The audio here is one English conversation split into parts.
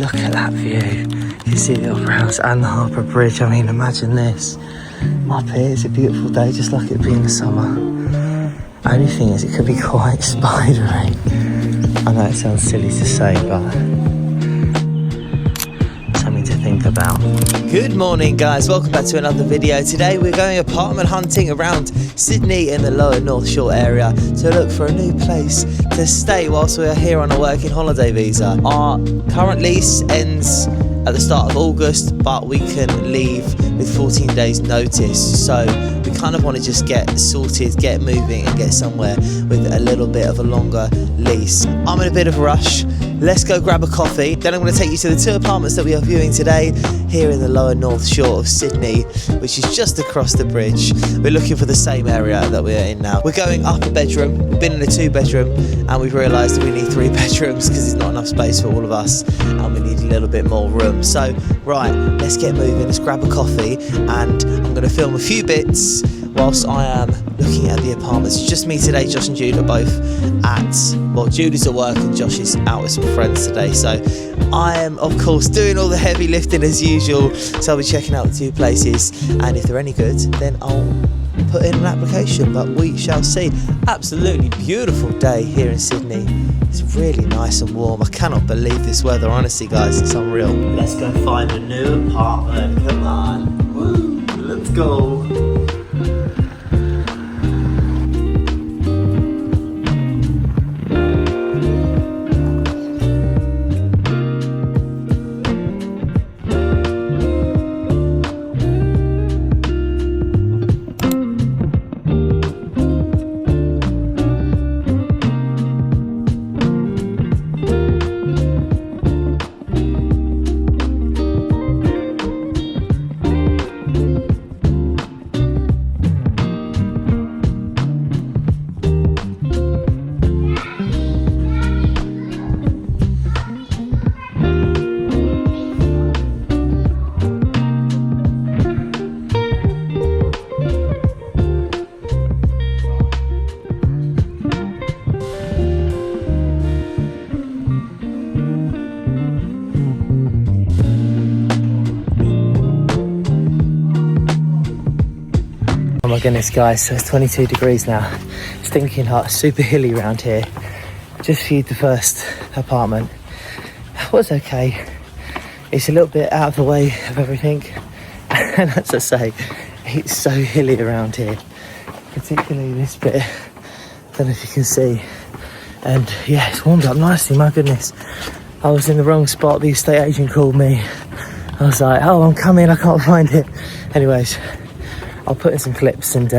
Look at that view. You can see the Opera House and the Harbour Bridge. I mean, imagine this. Up here, it's a beautiful day, just like it'd be in the summer. Only thing is, it could be quite spidery. I know it sounds silly to say, but something to think about. Good morning, guys. Welcome back to another video. Today we're going apartment hunting around Sydney in the lower North Shore area to look for a new place to stay whilst we are here on a working holiday visa. Our current lease ends at the start of August, but we can leave with 14 days notice. So we kind of want to just get sorted, get moving and get somewhere with a little bit of a longer lease. I'm in a bit of a rush. Let's go grab a coffee. Then I'm going to take you to the two apartments that we are viewing today here in the lower North Shore of Sydney, which is just across the bridge. We're looking for the same area that we're in now. We're going up a bedroom. We've been in a 2-bedroom and we've realised that we need 3 bedrooms because there's not enough space for all of us and we need a little bit more room. So, right, let's get moving. Let's grab a coffee and I'm going to film a few bits whilst I am looking at the apartments. It's just me today. Josh and Jude are both Jude is at work and Josh is out with some friends today. So I am, of course, doing all the heavy lifting as usual. So I'll be checking out the 2 places. And if they're any good, then I'll put in an application. But we shall see. Absolutely beautiful day here in Sydney. It's really nice and warm. I cannot believe this weather, honestly, guys. It's unreal. Let's go find a new apartment. Come on. Woo. Let's go. Oh my goodness, guys, so it's 22 degrees now. Stinking hot, super hilly around here. Just viewed the first apartment. It was okay. It's a little bit out of the way of everything. And as I say, it's so hilly around here. Particularly this bit. I don't know if you can see. And yeah, it's warmed up nicely, my goodness. I was in the wrong spot. The estate agent called me. I was like, oh, I'm coming, I can't find it. Anyways, I'll put in some clips and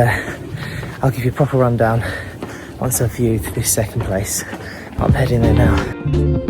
I'll give you a proper rundown once I've viewed this second place. I'm heading there now.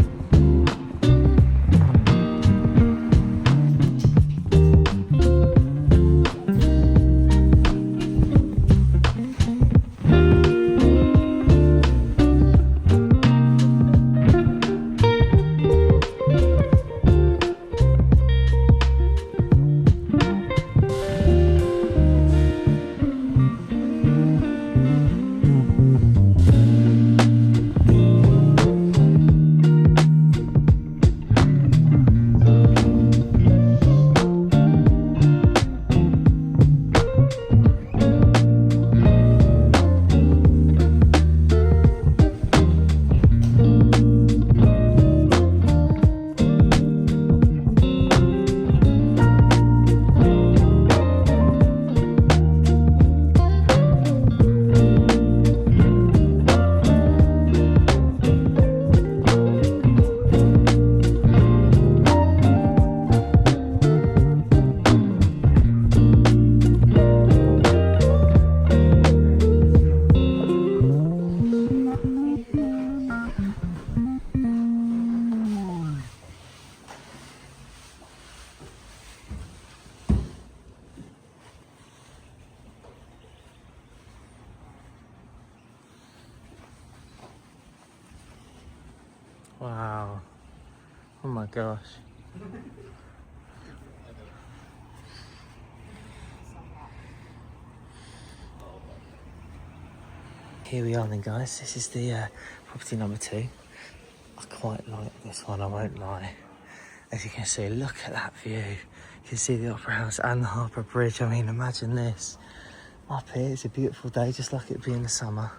Wow. Oh my gosh. Here we are then, guys. This is the property number 2. I quite like this one, I won't lie. as you can see, look at that view. You can see the Opera House and the Harbour Bridge. I mean, imagine this. Up here, it's a beautiful day, just like it being the summer.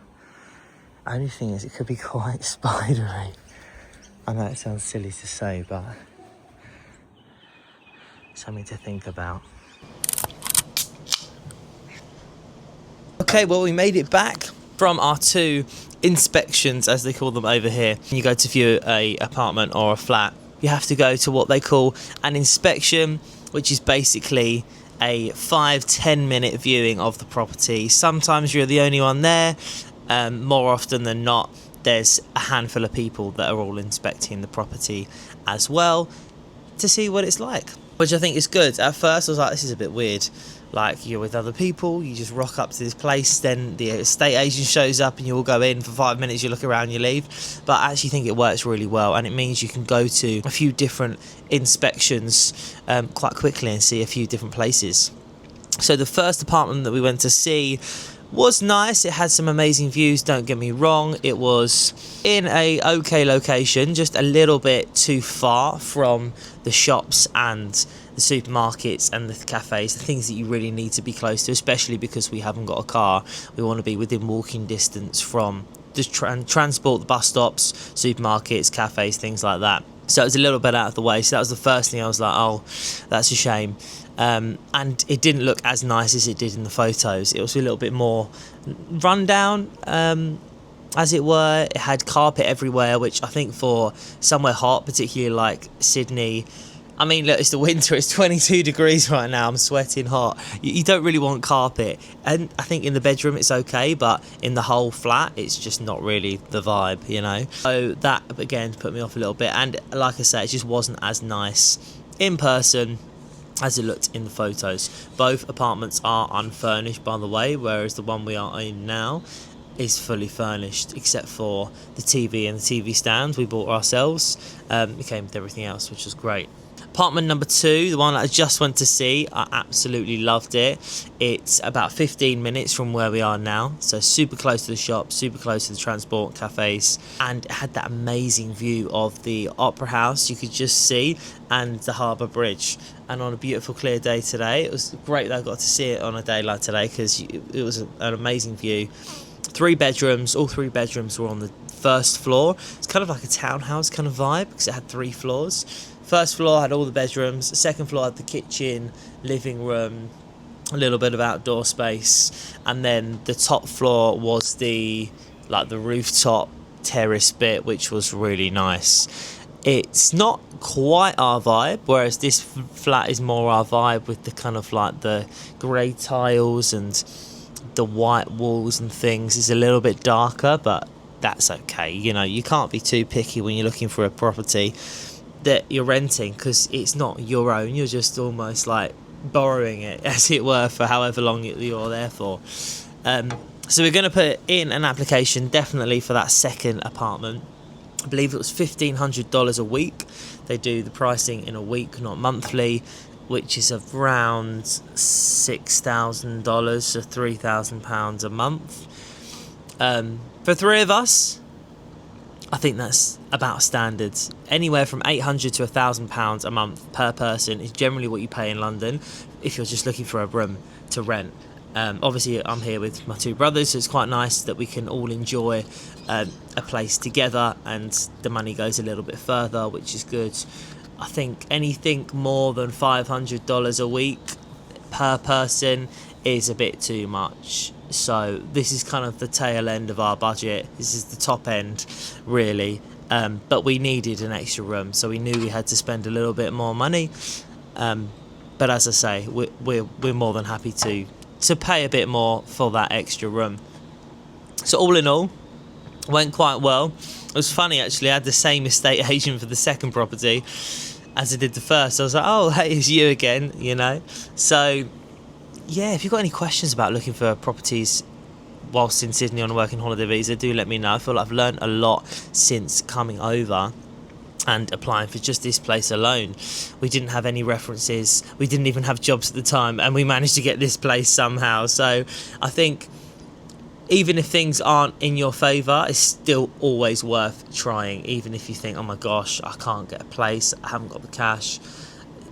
Only thing is, it could be quite spidery. I know it sounds silly to say, but something to think about. Okay, well, we made it back from our 2 inspections, as they call them over here. When you go to view a apartment or a flat, you have to go to what they call an inspection, which is basically a 5-10 minute viewing of the property. Sometimes you're the only one there. More often than not, there's a handful of people that are all inspecting the property as well to see what it's like, which I think is good. At first I was like, this is a bit weird. Like, you're with other people, you just rock up to this place, then the estate agent shows up and you all go in for 5 minutes, you look around, you leave. But I actually think it works really well, and it means you can go to a few different inspections quite quickly and see a few different places. So the first apartment that we went to see was nice. It had some amazing views, don't get me wrong. It was in a okay location, just a little bit too far from the shops and the supermarkets and the cafes, the things that you really need to be close to, especially because we haven't got a car. We want to be within walking distance from the transport, the bus stops, supermarkets, cafes, things like that. So it was a little bit out of the way. So that was the first thing I was like, oh, that's a shame. And it didn't look as nice as it did in the photos. It was a little bit more rundown, as it were. It had carpet everywhere, which I think for somewhere hot, particularly like Sydney, I mean, look, it's the winter, it's 22 degrees right now, I'm sweating hot. You don't really want carpet. And I think in the bedroom it's okay, but in the whole flat, it's just not really the vibe, you know? So that, again, put me off a little bit. And like I say, it just wasn't as nice in person as it looked in the photos. Both apartments are unfurnished, by the way, whereas the one we are in now is fully furnished, except for the TV and the TV stand we bought ourselves. It came with everything else, which was great. Apartment number 2, the one that I just went to see, I absolutely loved it. It's about 15 minutes from where we are now, so super close to the shop, super close to the transport, cafes, and it had that amazing view of the Opera House you could just see, and the Harbour Bridge. And on a beautiful clear day today, it was great that I got to see it on a day like today, because it was an amazing view. 3 bedrooms, all 3 bedrooms were on the first floor. It's kind of like a townhouse kind of vibe, because it had 3 floors. First floor had all the bedrooms, second floor had the kitchen, living room, a little bit of outdoor space, and then the top floor was the rooftop terrace bit, which was really nice. It's not quite our vibe, whereas this flat is more our vibe, with the kind of like the grey tiles and the white walls and things. It's a little bit darker, but that's okay. You know, you can't be too picky when you're looking for a property that you're renting, because it's not your own. You're just almost like borrowing it, as it were, for however long you're there for. So we're going to put in an application definitely for that second apartment. I believe it was $1,500 a week. They do the pricing in a week, not monthly, which is around $6,000, so £3,000 a month. For 3 of us, I think that's about standard. Anywhere from £800 to £1,000 a month per person is generally what you pay in London if you're just looking for a room to rent. Obviously, I'm here with my 2 brothers, so it's quite nice that we can all enjoy a place together, and the money goes a little bit further, which is good. I think anything more than $500 a week per person is a bit too much. So this is kind of the tail end of our budget. This is the top end, really. But we needed an extra room, so we knew we had to spend a little bit more money. But as I say, we're more than happy to pay a bit more for that extra room. So all in all, went quite well. It was funny, actually. I had the same estate agent for the second property as I did the first. I was like, oh, hey, it's you again, you know. So yeah, if you've got any questions about looking for properties whilst in Sydney on a working holiday visa, do let me know. I feel like I've learned a lot since coming over and applying for just this place alone. We didn't have any references, we didn't even have jobs at the time, and we managed to get this place somehow. So I think even if things aren't in your favour, it's still always worth trying. Even if you think, oh my gosh, I can't get a place, I haven't got the cash,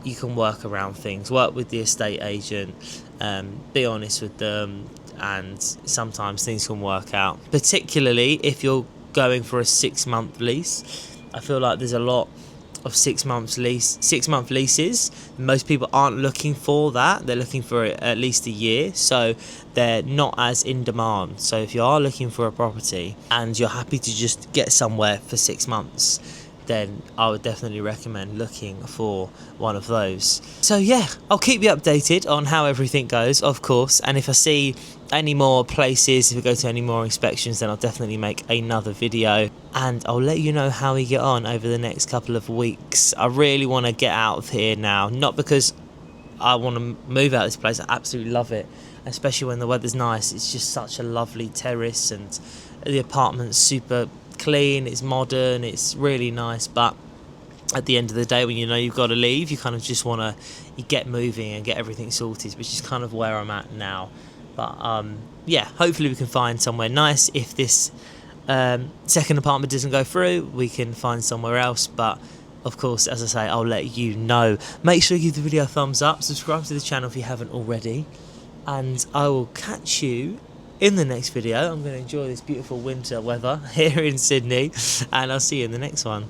you can work around things. Work with the estate agent, be honest with them, and sometimes things can work out. Particularly if you're going for a 6-month lease. I feel like there's a lot of 6-month leases. Most people aren't looking for that. They're looking for at least a year, so they're not as in demand. So if you are looking for a property and you're happy to just get somewhere for 6 months, then I would definitely recommend looking for one of those. So yeah, I'll keep you updated on how everything goes, of course, and if I see any more places, if we go to any more inspections, then I'll definitely make another video, and I'll let you know how we get on over the next couple of weeks. I really want to get out of here now, not because I want to move out of this place, I absolutely love it, especially when the weather's nice. It's just such a lovely terrace, and the apartment's super clean, it's modern, it's really nice. But at the end of the day, when you know you've got to leave, you kind of just want to get moving and get everything sorted, which is kind of where I'm at now. But yeah, hopefully we can find somewhere nice. If this second apartment doesn't go through, we can find somewhere else. But of course, as I say, I'll let you know. Make sure you give the video a thumbs up, subscribe to the channel if you haven't already, and I will catch you in the next video. I'm going to enjoy this beautiful winter weather here in Sydney, and I'll see you in the next one.